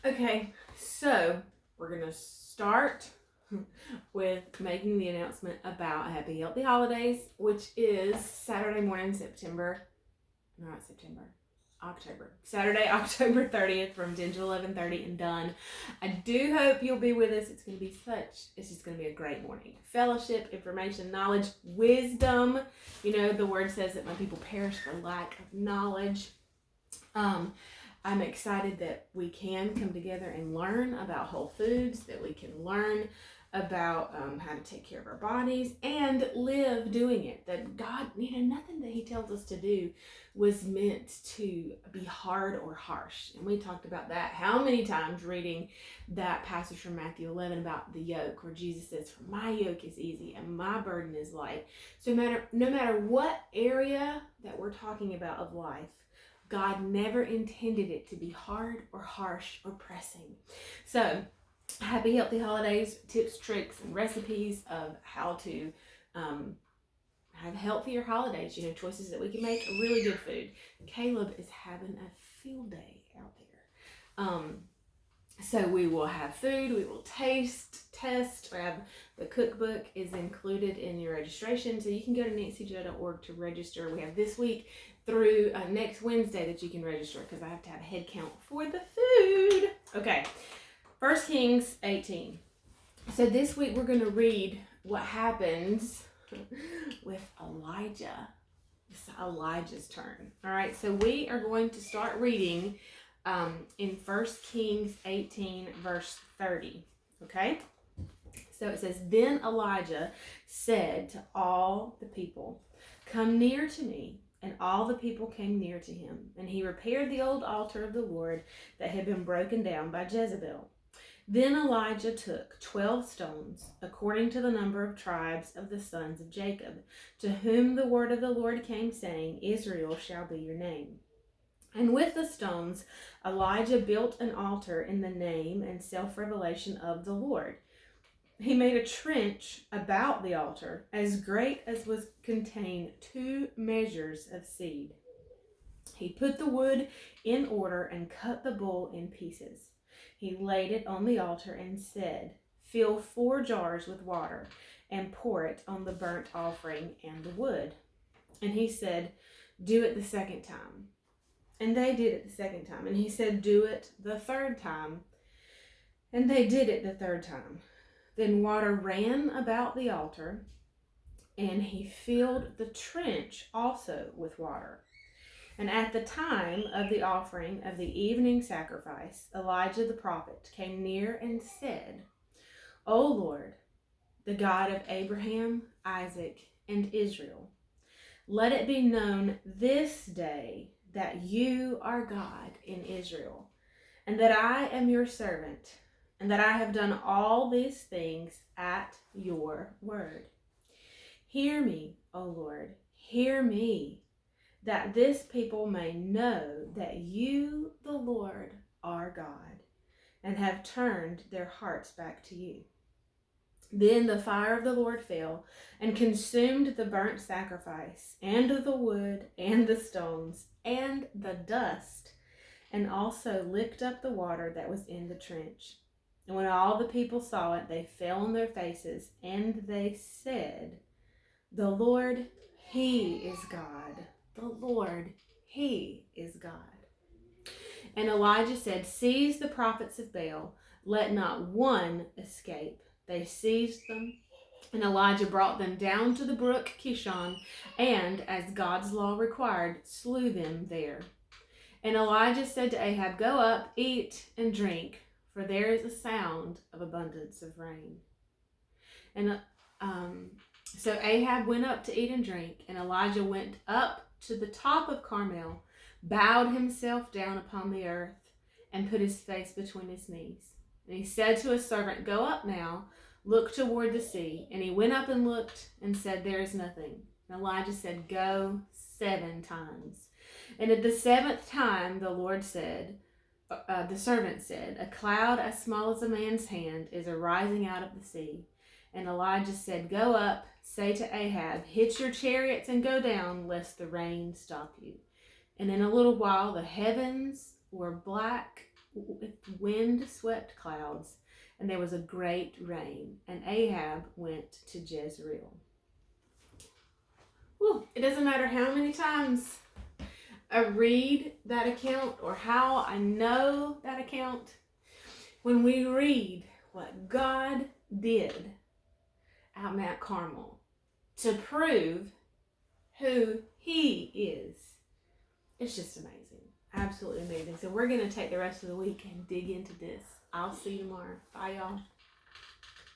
Okay, so we're going to start with making the announcement about Happy Healthy Holidays, which is Saturday morning, October. Saturday, October 30th from 10 to 11:30 and done. I do hope you'll be with us. It's just going to be a great morning. Fellowship, information, knowledge, wisdom. You know, the word says that my people perish for lack of knowledge. I'm excited that we can come together and learn about whole foods, that we can learn about how to take care of our bodies and live doing it. That God, nothing that He tells us to do was meant to be hard or harsh. And we talked about that how many times reading that passage from Matthew 11 about the yoke, where Jesus says, "For my yoke is easy and my burden is light." So no matter what area that we're talking about of life, God never intended it to be hard or harsh or pressing. So, happy healthy holidays, tips, tricks, and recipes of how to have healthier holidays. Choices that we can make really good food. Caleb is having a field day out there. So we will have food, we will test. The cookbook is included in your registration, so you can go to nancyjoe.org to register. We have this week through next Wednesday that you can register, because I have to have a head count for the food. Okay, 1 Kings 18. So this week we're going to read what happens with Elijah. It's Elijah's turn. All right, so we are going to start reading in 1 Kings 18, verse 30. Okay? So it says, "Then Elijah said to all the people, 'Come near to me.' And all the people came near to him. And he repaired the old altar of the Lord that had been broken down by Jezebel. Then Elijah took 12 stones, according to the number of tribes of the sons of Jacob, to whom the word of the Lord came, saying, 'Israel shall be your name.' And with the stones Elijah built an altar in the name and self-revelation of the Lord. He made a trench about the altar as great as was contain 2 measures of seed. He put the wood in order and cut the bull in pieces. He laid it on the altar and said, 'Fill 4 jars with water and pour it on the burnt offering and the wood.' And he said, 'Do it the second time.' And they did it the second time. And he said, 'Do it the third time.' And they did it the third time. Then water ran about the altar, and he filled the trench also with water. And at the time of the offering of the evening sacrifice, Elijah the prophet came near and said, 'O Lord, the God of Abraham, Isaac, and Israel, let it be known this day that you are God in Israel, and that I am your servant, and that I have done all these things at your word. Hear me, O Lord, hear me, that this people may know that you, the Lord, are God, and have turned their hearts back to you.' Then the fire of the Lord fell and consumed the burnt sacrifice, and the wood, and the stones, and the dust, and also licked up the water that was in the trench. And when all the people saw it, they fell on their faces, and they said, 'The Lord, He is God. The Lord, He is God.' And Elijah said, 'Seize the prophets of Baal, let not one escape.' They seized them, and Elijah brought them down to the brook Kishon, and, as God's law required, slew them there. And Elijah said to Ahab, 'Go up, eat and drink, for there is a sound of abundance of rain.' And so Ahab went up to eat and drink, and Elijah went up to the top of Carmel, bowed himself down upon the earth, and put his face between his knees. And he said to his servant, 'Go up now, look toward the sea.' And he went up and looked and said, 'There is nothing.' And Elijah said, 'Go 7 times. And at the 7th time the servant said, 'A cloud as small as a man's hand is arising out of the sea.' And Elijah said, 'Go up, say to Ahab, hitch your chariots and go down, lest the rain stop you.' And in a little while the heavens were black with wind-swept clouds, and there was a great rain, and Ahab went to Jezreel. Whew, it doesn't matter how many times I read that account or how I know that account. When we read what God did at Mount Carmel to prove who He is, it's just amazing. Absolutely amazing. So we're going to take the rest of the week and dig into this. I'll see you tomorrow. Bye, y'all.